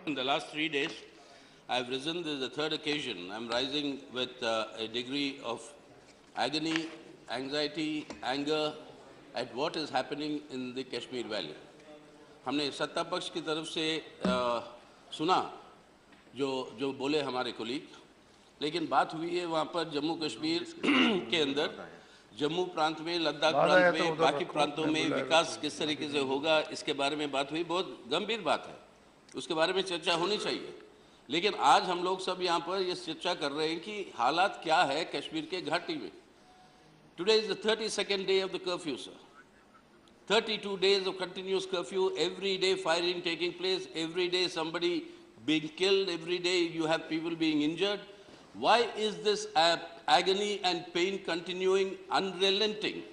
In the last 3 days, I've risen. This is the third occasion. I'm rising with a degree of agony, anxiety, anger at what is happening in the Kashmir Valley. हमने सत्ता पक्ष की तरफ से सुना जो बोले हमारे कोलीग, लेकिन बात हुई है वहाँ पर जम्मू कश्मीर के अंदर, जम्मू प्रांत में, लद्दाख प्रांत में, बाकी प्रांतों में विकास किस तरीके से होगा, इसके बारे में बात हुई। बहुत गंभीर बात है, उसके बारे में चर्चा होनी चाहिए। लेकिन आज हम लोग सब यहाँ पर ये चर्चा कर रहे हैं कि हालात क्या है कश्मीर के घाटी में। Today is the 32nd day of the curfew, sir. 32 days of continuous curfew, every day firing taking place, every day somebody being killed, every day you have people being injured. Why is this agony and pain continuing, unrelenting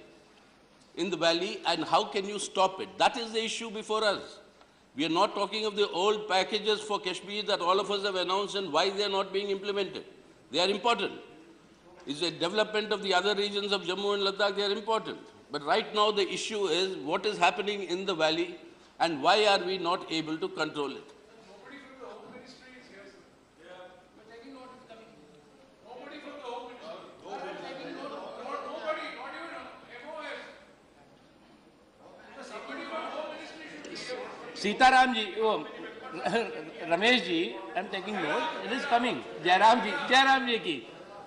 in the valley, and how can you stop it? That is the issue before us. We are not talking of the old packages for Kashmir that all of us have announced and why they are not being implemented. They are important. It's the development of the other regions of Jammu and Ladakh, they are important. But right now the issue is what is happening in the valley and why are we not able to control it. Nobody from the Home Ministry is here, sir. Yeah. But taking note is coming. Nobody from the Home Ministry. Taking note. Nobody, not even MOS. Somebody from Home Ministry should be here. Sitaram ji, Ramesh ji, I'm taking note. It is coming. Jairam ji ki.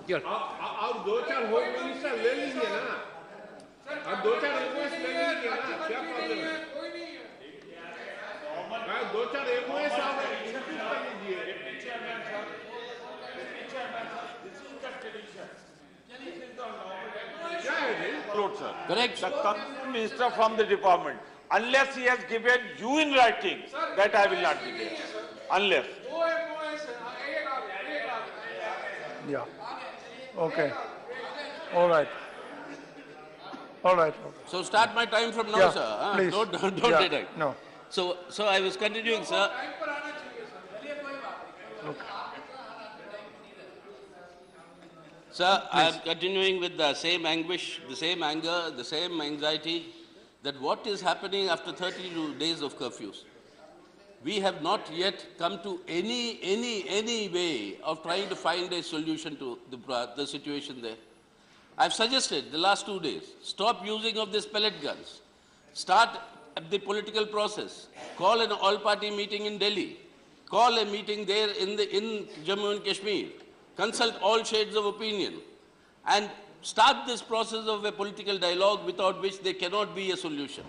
आप दो चार home minister ले लीजिए ना, आप दो चार MOS ले लीजिए ना, क्या प्रॉब्लम है? कोई नहीं है। दो चार एमओएस आप इंस्टीट्यूट कर लीजिए। क्या है? Sir. Correct. The concerned minister from the department, unless he has given you in writing, that I will not be there. Unless. Yeah. Okay. All right. All right. So start my time from now, Yeah, sir. please. Don't Yeah, deduct. no. So I was continuing, sir. Sir, I am continuing with the same anguish, the same anger, the same anxiety, that what is happening after 32 days of curfews. We have not yet come to any way of trying to find a solution to the situation there. I've suggested the last 2 days, stop using of these pellet guns, start the political process, call an all-party meeting in Delhi, call a meeting there in Jammu and Kashmir, consult all shades of opinion, and start this process of a political dialogue without which there cannot be a solution.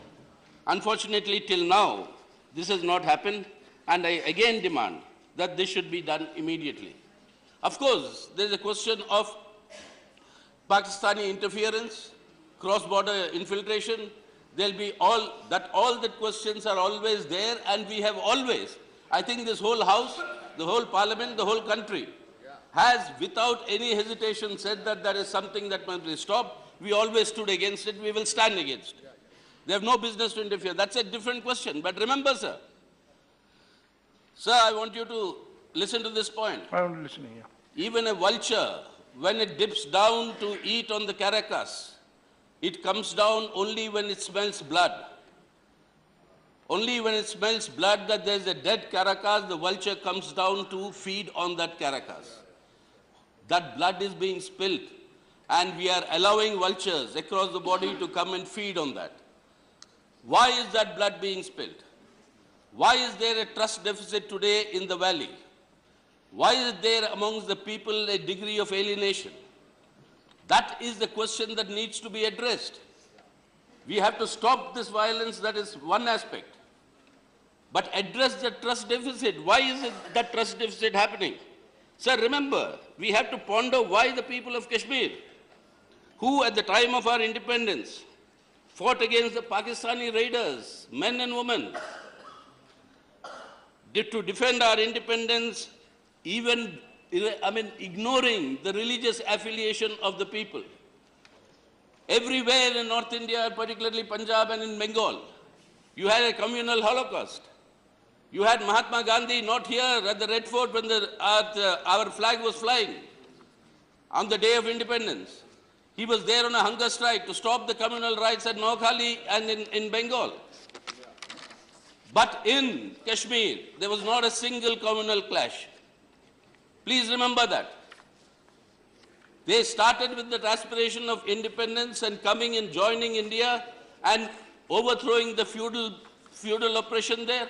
Unfortunately, till now, this has not happened, and I again demand that this should be done immediately. Of course, there is a question of Pakistani interference, cross-border infiltration. There'll be all the questions are always there, and we have always, I think this whole House, the whole Parliament, the whole country has without any hesitation said that there is something that must be stopped. We always stood against it, we will stand against it. They have no business to interfere. That's a different question. But remember, sir, I want you to listen to this point. I'm listening, yeah. Even a vulture, when it dips down to eat on the carcass, it comes down only when it smells blood. Only when it smells blood that there is a dead carcass, the vulture comes down to feed on that carcass. That blood is being spilled, and we are allowing vultures across the body to come and feed on that. Why is that blood being spilled? Why is there a trust deficit today in the valley? Why is there amongst the people a degree of alienation? That is the question that needs to be addressed. We have to stop this violence, that is one aspect. But address the trust deficit. Why is that trust deficit happening? Sir, remember, we have to ponder why the people of Kashmir, who at the time of our independence fought against the Pakistani raiders, men and women, to defend our independence, even ignoring the religious affiliation of the people. Everywhere in North India, particularly Punjab and in Bengal, you had a communal Holocaust. You had Mahatma Gandhi not here at the Red Fort when our flag was flying on the day of independence. He was there on a hunger strike to stop the communal riots at Noakhali and in Bengal. But in Kashmir, there was not a single communal clash. Please remember that. They started with that aspiration of independence and coming and joining India and overthrowing the feudal oppression there.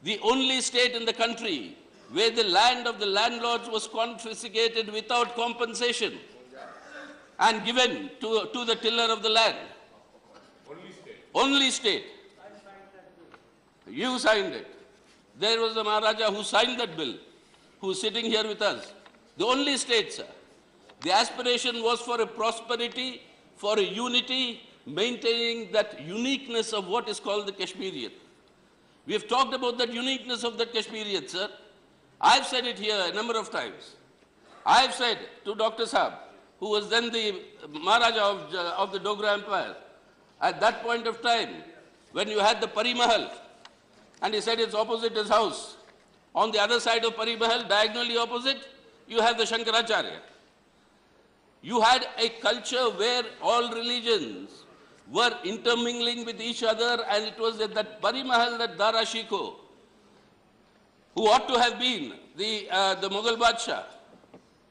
The only state in the country where the land of the landlords was confiscated without compensation and given to the tiller of the land. Only state. You signed it. There was a Maharaja who signed that bill, who is sitting here with us. The only state, sir. The aspiration was for a prosperity, for a unity, maintaining that uniqueness of what is called the Kashmirian. We have talked about that uniqueness of the Kashmirian, sir. I've said it here a number of times. I've said to Dr. Saab, who was then the Maharaja of the Dogra Empire, at that point of time, when you had the Pari Mahal, and he said it's opposite his house. On the other side of Pari Mahal, diagonally opposite, you have the Shankaracharya. You had a culture where all religions were intermingling with each other, and it was at that Pari Mahal that Dara Shikoh, who ought to have been the Mughal Badshah.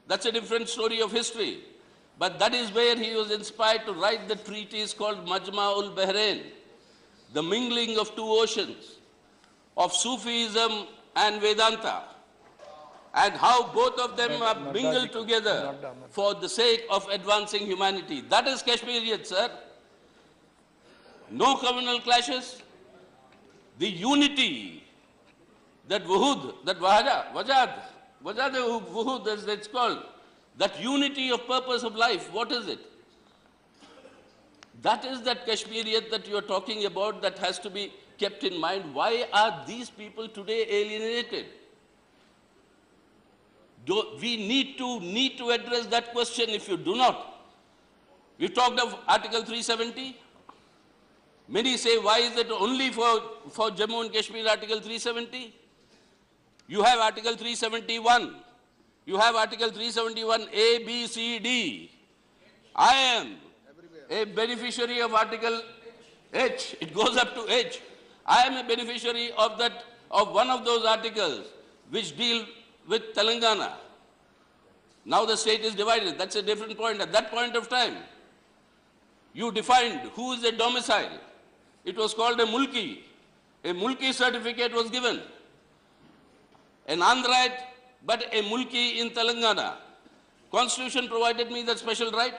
That's a different story of history. But that is where he was inspired to write the treatise called Majma'ul Bahrain, the mingling of two oceans, of Sufism and Vedanta, and how both of them are mingled together for the sake of advancing humanity. That is Kashmirian, sir. No communal clashes. The unity, that wuhud, that wuhud as it's called, that unity of purpose of life, what is it? That is that Kashmirian that you are talking about that has to be kept in mind. Why are these people today alienated? We need to address that question. If you do not, we talked of Article 370. Many say, why is it only for Jammu and Kashmir, Article 370? You have Article 371. You have Article 371 A, B, C, D. I am a beneficiary of Article H. It goes up to H. I am a beneficiary of one of those articles which deal with Telangana. Now the state is divided. That's a different point. At that point of time, you defined who is a domicile. It was called a mulki. A mulki certificate was given. An Andhraite, but a mulki in Telangana. Constitution provided me that special right.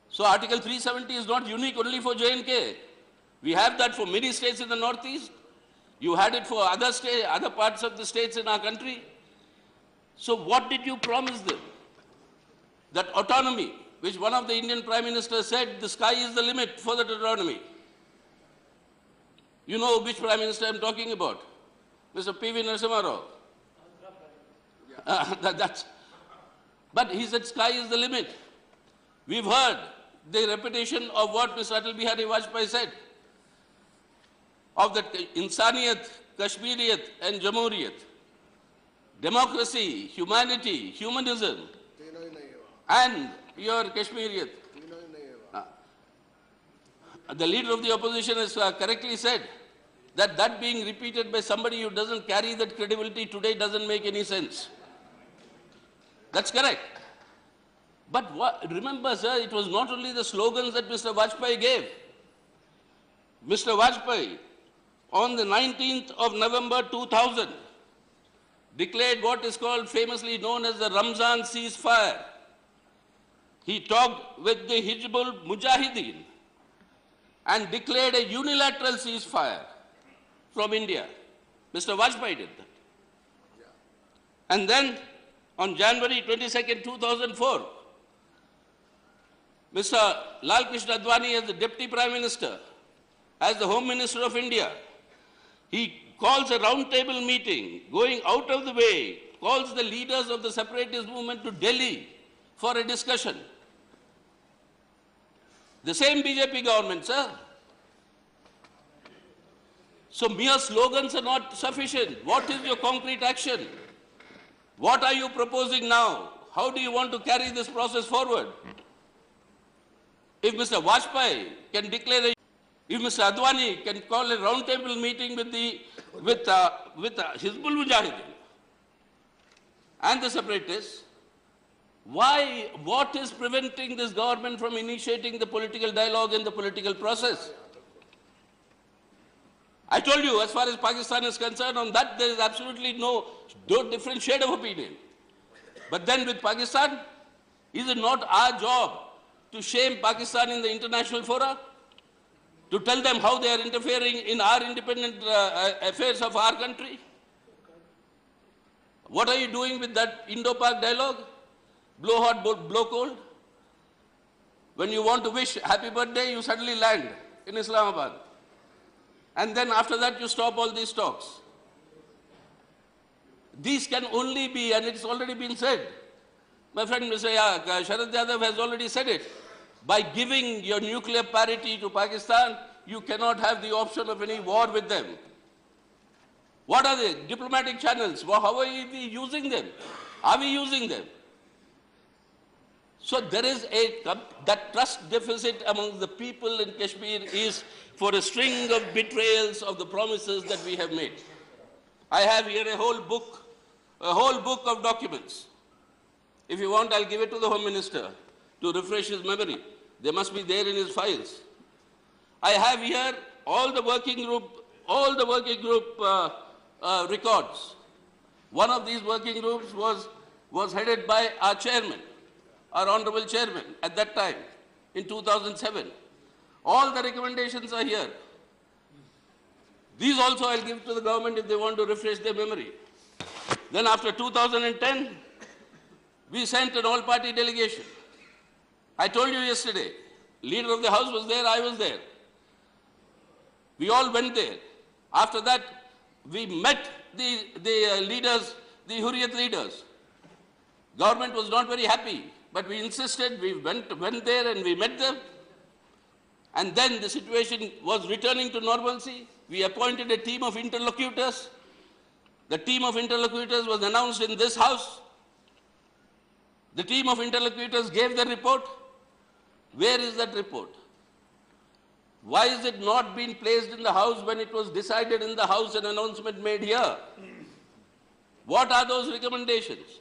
So Article 370 is not unique only for J&K. We have that for many states in the northeast. You had it for other parts of the states in our country. So what did you promise them? That autonomy, which one of the Indian Prime Ministers said, the sky is the limit for that autonomy. You know which Prime Minister I'm talking about? Mr. P.V. Narasimha Rao. But he said sky is the limit. We've heard the repetition of what Mr. Atal Bihari Vajpayee said, of the Insaniyat, Kashmiriyat and Jamhuriyat. Democracy, humanity, humanism, and your Kashmiriyat. The leader of the opposition has correctly said that being repeated by somebody who doesn't carry that credibility today doesn't make any sense. That's correct. But remember, sir, it was not only the slogans that Mr. Vajpayee gave. Mr. Vajpayee, on the 19th of November 2000, declared what is called, famously known as the Ramzan ceasefire. He talked with the Hizbul Mujahideen and declared a unilateral ceasefire from India. Mr. Vajpayee did that. And then, on January 22nd, 2004, Mr. Lal Krishna Advani, as the Deputy Prime Minister, as the Home Minister of India, he calls a roundtable meeting, going out of the way, calls the leaders of the separatist movement to Delhi for a discussion. The same BJP government, sir. So mere slogans are not sufficient. What is your concrete action? What are you proposing now? How do you want to carry this process forward? If Mr. Vajpayee can declare If Mr. Advani can call a roundtable meeting with Hizbul Mujahideen and the separatists, what is preventing this government from initiating the political dialogue and the political process? I told you, as far as Pakistan is concerned, on that there is absolutely no different shade of opinion. But then with Pakistan, is it not our job to shame Pakistan in the international fora? To tell them how they are interfering in our independent affairs of our country? What are you doing with that Indo-Pak dialogue? Blow hot, blow cold? When you want to wish happy birthday, you suddenly land in Islamabad. And then after that, you stop all these talks. These can only be, and it's already been said. My friend Mr. Sharad Yadav has already said it. By giving your nuclear parity to Pakistan, you cannot have the option of any war with them. What are they? Diplomatic channels. Well, how are we using them? Are we using them? So there is that trust deficit among the people in Kashmir is for a string of betrayals of the promises that we have made. I have here a whole book of documents. If you want, I'll give it to the Home Minister to refresh his memory. They must be there in his files. I have here all the working group records. One of these working groups was headed by our chairman, our honorable chairman at that time, in 2007. All the recommendations are here. These also I'll give to the government if they want to refresh their memory. Then after 2010, we sent an all-party delegation. I told you yesterday, leader of the house was there, I was there. We all went there. After that, we met the leaders, the Hurriyat leaders. Government was not very happy, but we insisted, we went there and we met them. And then the situation was returning to normalcy. We appointed a team of interlocutors. The team of interlocutors was announced in this house. The team of interlocutors gave their report. Where is that report? Why is it not being placed in the house when it was decided in the house and announcement made here? What are those recommendations?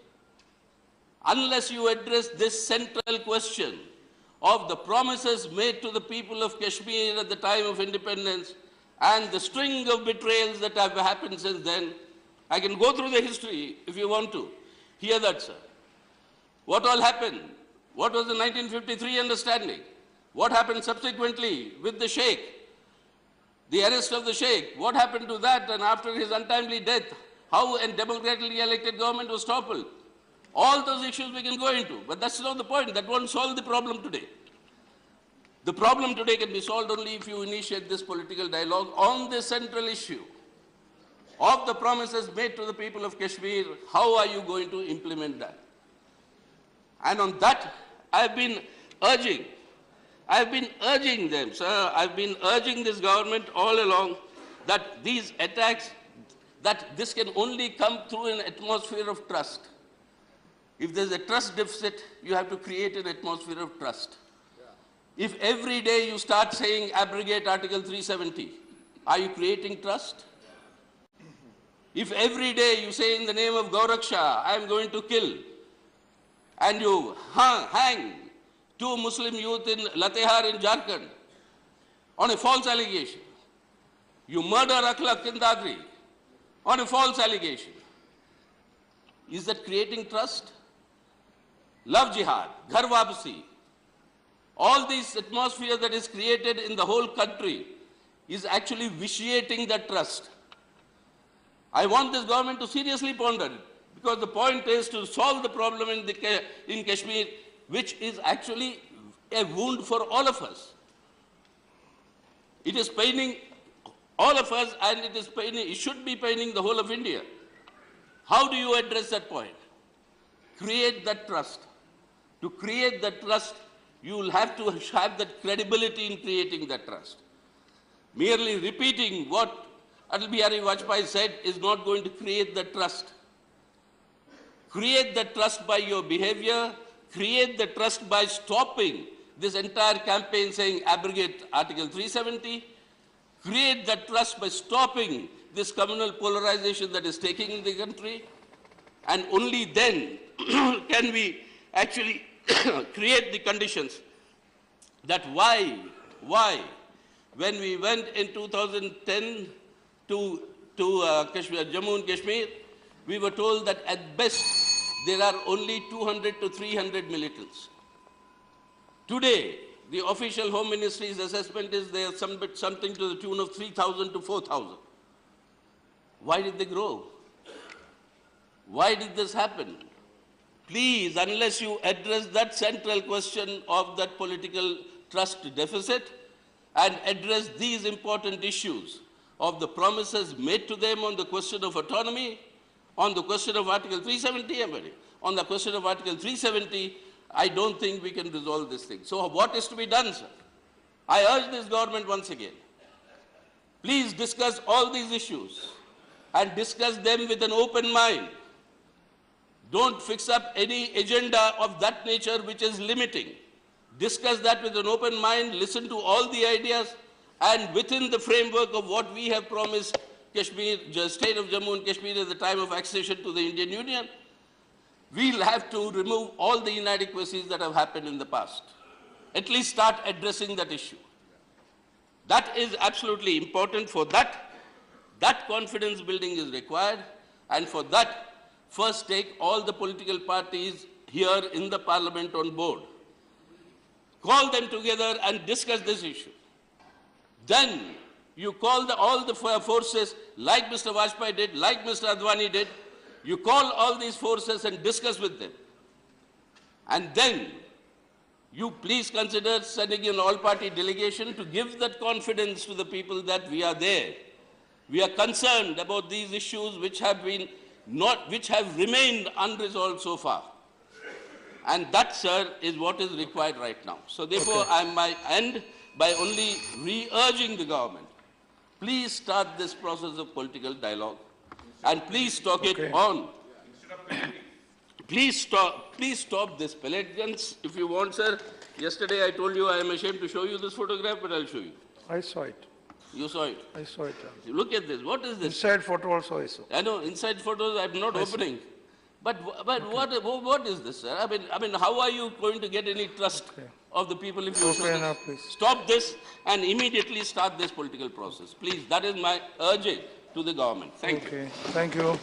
Unless you address this central question of the promises made to the people of Kashmir at the time of independence and the string of betrayals that have happened since then, I can go through the history if you want to. Hear that, sir. What all happened? What was the 1953 understanding? What happened subsequently with the Sheikh? The arrest of the Sheikh. What happened to that? And after his untimely death, how a democratically elected government was toppled? All those issues we can go into, but that's not the point. That won't solve the problem today. The problem today can be solved only if you initiate this political dialogue on the central issue of the promises made to the people of Kashmir. How are you going to implement that? And on that, I've been urging them, sir, I've been urging this government all along that these attacks, that this can only come through an atmosphere of trust. If there's a trust deficit, you have to create an atmosphere of trust. If every day you start saying abrogate Article 370, are you creating trust? If every day you say in the name of Gauraksha, I am going to kill, and you hang 2 Muslim youth in Latehar in Jharkhand on a false allegation, you murder Akhlaq in Dadri on a false allegation, is that creating trust? Love jihad, ghar wapsi, all this atmosphere that is created in the whole country is actually vitiating that trust. I want this government to seriously ponder it, because the point is to solve the problem in Kashmir, which is actually a wound for all of us. It is paining all of us, and it should be paining the whole of India. How do you address that point? Create that trust. To create that trust, you will have to have that credibility in creating that trust. Merely repeating what Atal Bihari Vajpayee said is not going to create that trust. Create that trust by your behavior. Create the trust by stopping this entire campaign saying abrogate Article 370. create that trust by stopping this communal polarization that is taking in the country. And only then can we actually create the conditions that why, when we went in 2010 to Kashmir, Jammu and Kashmir, we were told that at best there are only 200 to 300 militants. Today, the official Home Ministry's assessment is there something to the tune of 3,000 to 4,000. Why did they grow? Why did this happen? Please, unless you address that central question of that political trust deficit and address these important issues of the promises made to them on the question of autonomy, on the question of Article 370, on the question of Article 370, I don't think we can resolve this thing. So what is to be done, sir? I urge this government once again, please discuss all these issues and discuss them with an open mind. Don't fix up any agenda of that nature which is limiting. Discuss that with an open mind, listen to all the ideas, and within the framework of what we have promised Kashmir, the state of Jammu and Kashmir at the time of accession to the Indian Union, we'll have to remove all the inadequacies that have happened in the past. At least start addressing that issue. That is absolutely important. For that, that confidence building is required, and for that, first take all the political parties here in the parliament on board. Call them together and discuss this issue. Then you call all the forces, like Mr. Vajpayee did, like Mr. Advani did, you call all these forces and discuss with them. And then you please consider sending an all-party delegation to give that confidence to the people that we are there. We are concerned about these issues which have remained unresolved so far. And that, sir, is what is required right now. So therefore, I might end by only re-urging the government. Please start this process of political dialogue and please talk it on. Please stop this pellegance if you want, sir. Yesterday I told you I am ashamed to show you this photograph, but I'll show you. I saw it. You saw it? I saw it. Look at this. What is this? Inside photo also I saw. I know, inside photos I'm not opening. But what is this, sir? I mean, how are you going to get any trust of the people if you show this? Enough, please. Stop this and immediately start this political process. Please, that is my urging to the government. Thank you. Thank you.